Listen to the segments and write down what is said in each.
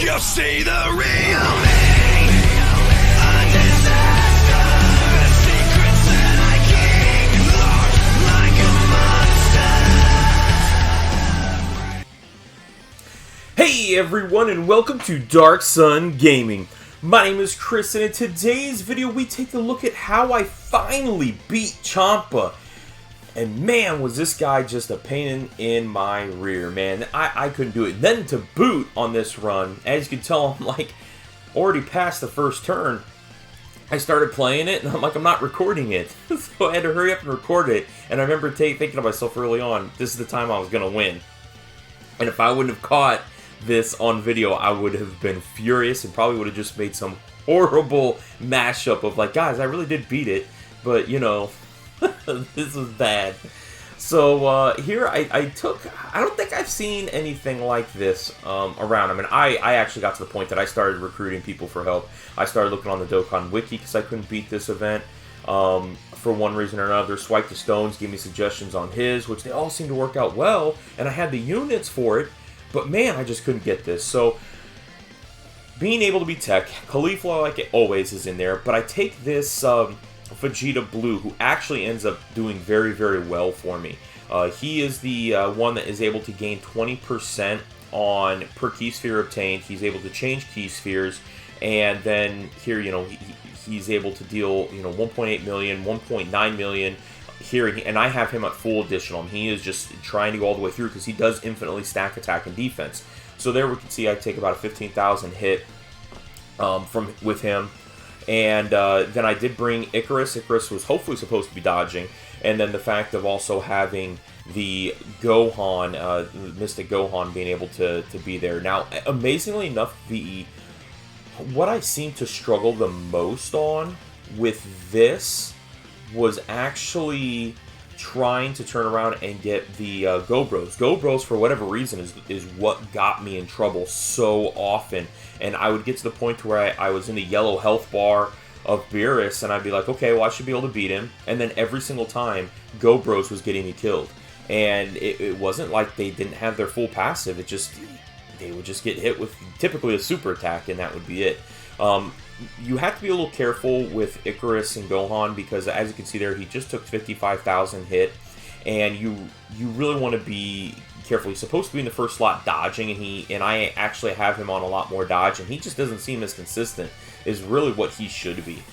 You'll see the real me. A disaster. The secrets that I keep locked like a monster. Hey everyone, and welcome to Darkson Gaming. My name is Chris, and in today's video we take a look at how I finally beat Champa. And man, was this guy just a pain in my rear, man. I couldn't do it. Then to boot on this run, as you can tell, I'm like already past the first turn. I started playing it, and I'm like, I'm not recording it. So I had to hurry up and record it. And I remember thinking to myself early on, this is the time I was going to win. And if I wouldn't have caught this on video, I would have been furious and probably would have just made some horrible mashup of like, guys, I really did beat it, but you know, this was bad. So here I don't think I've seen anything like this around. I mean, I actually got to the point that I started recruiting people for help. I started looking on the Dokkan Wiki because I couldn't beat this event for one reason or another. Swipe the Stones gave me suggestions on his, which they all seem to work out well, and I had the units for it. But man, I just couldn't get this. So, being able to be tech, Caulifla, like always, is in there. But I take this Vegeta Blue, who actually ends up doing very, very well for me. He is the one that is able to gain 20% on per key sphere obtained. He's able to change key spheres. And then here, you know, he's able to deal, you know, 1.8 million, 1.9 million. Here, and I have him at full additional, and he is just trying to go all the way through because he does infinitely stack attack and defense. So there we can see I take about a 15,000 hit with him. And then I did bring Icarus. Icarus was hopefully supposed to be dodging. And then the fact of also having the Gohan, Mystic Gohan, being able to be there. Now, amazingly enough, what I seem to struggle the most on with this was actually trying to turn around and get the Go-Bros. Go-Bros, for whatever reason, is what got me in trouble so often. And I would get to the point to where I was in the yellow health bar of Beerus, and I'd be like, okay, well, I should be able to beat him. And then every single time, Go-Bros was getting me killed. And it wasn't like they didn't have their full passive. It just, they would just get hit with typically a super attack, and that would be it. You have to be a little careful with Icarus and Gohan because, as you can see there, he just took 55,000 hit, and you really want to be careful. He's supposed to be in the first slot dodging, and I actually have him on a lot more dodge, and he just doesn't seem as consistent is really what he should be.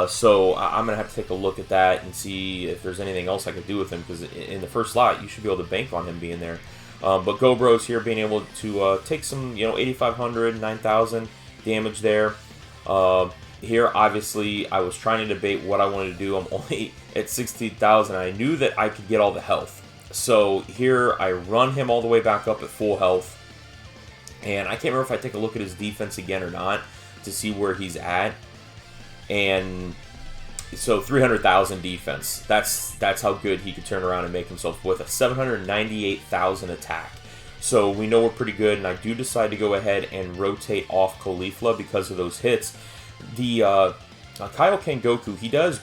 So I'm going to have to take a look at that and see if there's anything else I could do with him, because in the first slot, you should be able to bank on him being there. But Go-Bros here being able to take some, you know, 8,500, 9,000 damage there. Here, obviously, I was trying to debate what I wanted to do. I'm only at 16,000. I knew that I could get all the health. So here, I run him all the way back up at full health. And I can't remember if I take a look at his defense again or not to see where he's at. And so 300,000 defense. That's how good he could turn around and make himself with a 798,000 attack. So we know we're pretty good, and I do decide to go ahead and rotate off Caulifla because of those hits. The Kaioken Goku, he does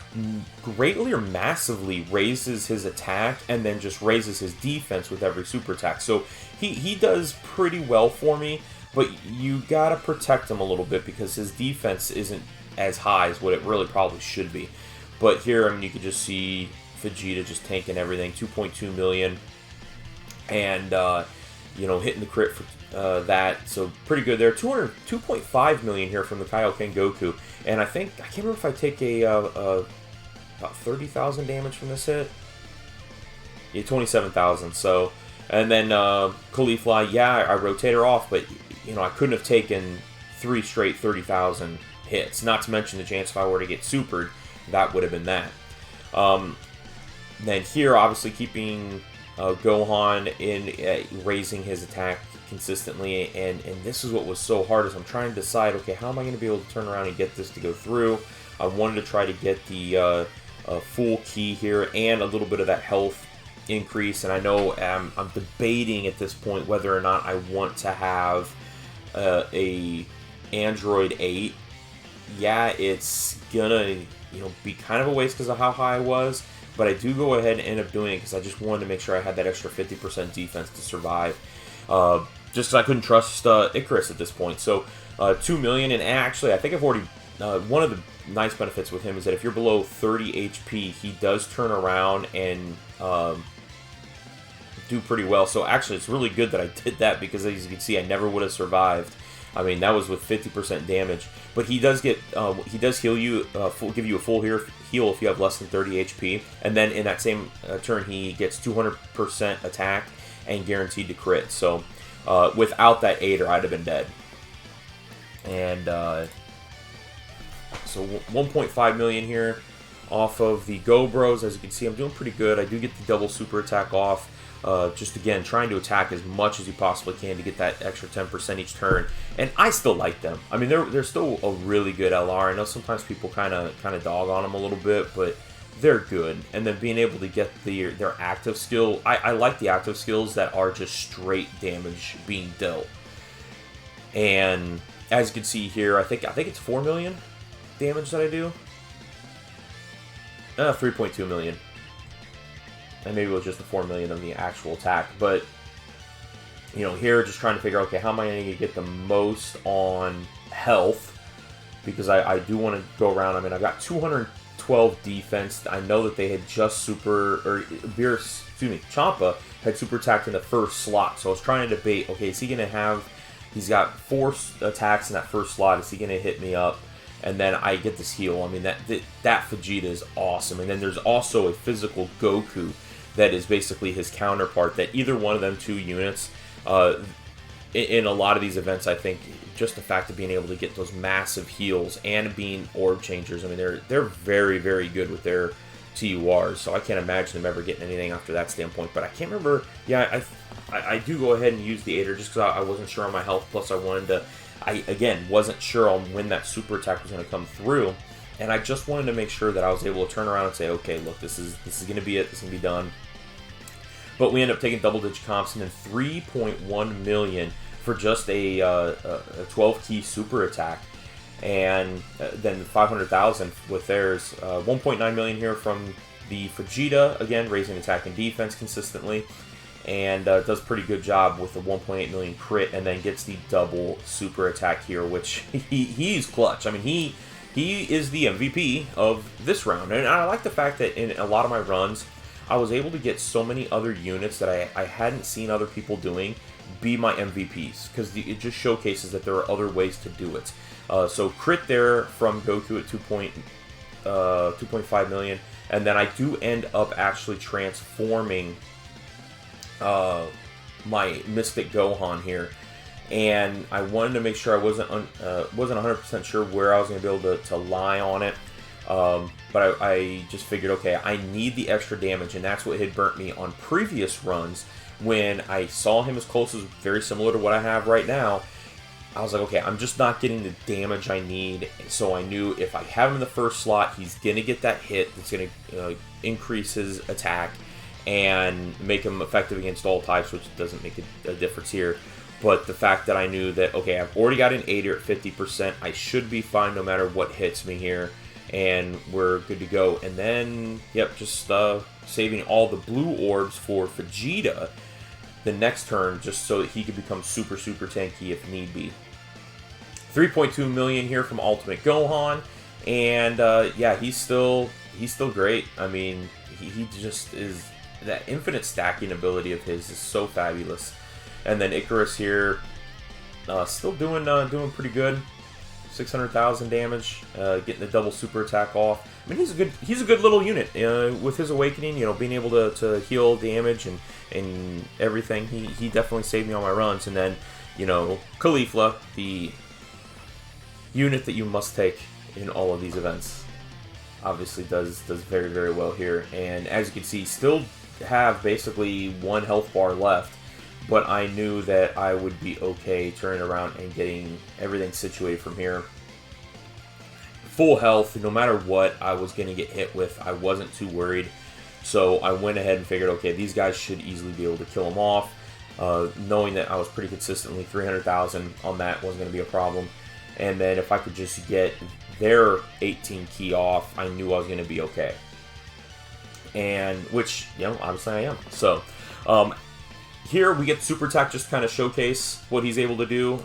greatly or massively raises his attack and then just raises his defense with every super attack. So he does pretty well for me, but you gotta protect him a little bit because his defense isn't as high as what it really probably should be. But here, I mean, you can just see Vegeta just tanking everything, 2.2 million, and you know, hitting the crit for that, so pretty good there. 2.5 million here from the Kaioken Goku, and I can't remember if I take about 30,000 damage from this hit. Yeah, 27,000. So, and then Caulifla, yeah, I rotate her off, but you know, I couldn't have taken 3 straight 30,000 hits. Not to mention the chance if I were to get supered, that would have been that. Then here, obviously keeping Gohan in raising his attack consistently, and this is what was so hard, is I'm trying to decide, okay, how am I going to be able to turn around and get this to go through? I wanted to try to get the full key here and a little bit of that health increase, and I know I'm debating at this point whether or not I want to have a Android 8. Yeah, it's gonna, you know, be kind of a waste because of how high I was, but I do go ahead and end up doing it because I just wanted to make sure I had that extra 50% defense to survive. just because I couldn't trust Icarus at this point. So 2 million, and actually I think I've already one of the nice benefits with him is that if you're below 30 HP, he does turn around and do pretty well. So actually, it's really good that I did that, because as you can see, I never would have survived. I mean, that was with 50% damage. But he does get, he does heal you, give you a full heal if you have less than 30 HP. And then in that same turn, he gets 200% attack and guaranteed to crit. So without that aider, I'd have been dead. And so 1.5 million here off of the Go Bros. As you can see, I'm doing pretty good. I do get the double super attack off. Just again, trying to attack as much as you possibly can to get that extra 10% each turn, and I still like them. I mean, they're still a really good LR. I know sometimes people kind of dog on them a little bit, but they're good. And then being able to get their active skill, I like the active skills that are just straight damage being dealt. And as you can see here, I think it's 4 million damage that I do. 3.2 million. And maybe it was just the 4 million of the actual attack. But, you know, here just trying to figure out, okay, how am I going to get the most on health? Because I do want to go around. I mean, I've got 212 defense. I know that they had just Beerus, excuse me, Champa had super attacked in the first slot. So I was trying to debate, okay, is he going to have, he's got 4 attacks in that first slot. Is he going to hit me up? And then I get this heal. I mean, that Vegeta is awesome. And then there's also a physical Goku that is basically his counterpart, that either one of them 2 units, in a lot of these events, I think just the fact of being able to get those massive heals and being orb changers, I mean, they're very, very good with their TURs, so I can't imagine them ever getting anything after that standpoint. But I can't remember, yeah, I do go ahead and use the Aider just because I wasn't sure on my health, plus I wanted to, I, again, wasn't sure on when that super attack was going to come through, and I just wanted to make sure that I was able to turn around and say, okay, look, this is going to be it, this is going to be done. But we end up taking double-digit comps and then 3.1 million for just a 12-key super attack, and then 500,000 with theirs. 1.9 million here from the Vegeta, again, raising attack and defense consistently, and does a pretty good job with the 1.8 million crit, and then gets the double super attack here, which he's clutch. I mean, he is the MVP of this round, and I like the fact that in a lot of my runs, I was able to get so many other units that I hadn't seen other people doing be my MVPs, because it just showcases that there are other ways to do it. So crit there from Goku at 2.5 million, and then I do end up actually transforming my Mystic Gohan here, and I wanted to make sure I wasn't 100% sure where I was going to be able to lie on it. But I just figured, okay, I need the extra damage, and that's what had burnt me on previous runs when I saw him as close as very similar to what I have right now. I was like, okay, I'm just not getting the damage I need, so I knew if I have him in the first slot, he's going to get that hit that's going to increase his attack and make him effective against all types, which doesn't make a difference here. But the fact that I knew that, okay, I've already got an 80 at 50%, I should be fine no matter what hits me here, and we're good to go. And then, yep, just saving all the blue orbs for Vegeta the next turn, just so that he could become super, super tanky if need be. 3.2 million here from Ultimate Gohan, and yeah, he's still great. I mean, he just is, that infinite stacking ability of his is so fabulous. And then Icarus here, still doing pretty good. 600,000 damage, getting the double super attack off. I mean, he's a good little unit with his awakening. You know, being able to heal damage and everything. He definitely saved me on my runs. And then, you know, Caulifla, the unit that you must take in all of these events, obviously does very, very well here. And as you can see, still have basically 1 health bar left. But I knew that I would be okay turning around and getting everything situated from here. Full health, no matter what I was going to get hit with, I wasn't too worried. So I went ahead and figured, okay, these guys should easily be able to kill them off. Knowing that I was pretty consistently 300,000 on that wasn't going to be a problem. And then if I could just get their 18 key off, I knew I was going to be okay. And, which, you know, obviously I am. So, here we get super attack just to kind of showcase what he's able to do.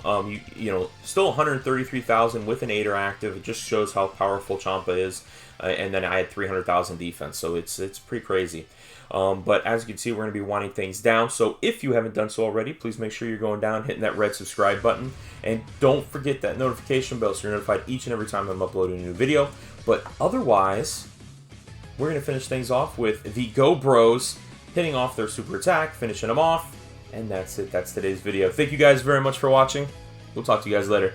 You know, still 133,000 with an 8er active. It just shows how powerful Champa is. And then I had 300,000 defense, so it's pretty crazy. But as you can see, we're going to be winding things down. So if you haven't done so already, please make sure you're going down, hitting that red subscribe button. And don't forget that notification bell so you're notified each and every time I'm uploading a new video. But otherwise, we're going to finish things off with the Go Bros hitting off their super attack, finishing them off. And that's it. That's today's video. Thank you guys very much for watching. We'll talk to you guys later.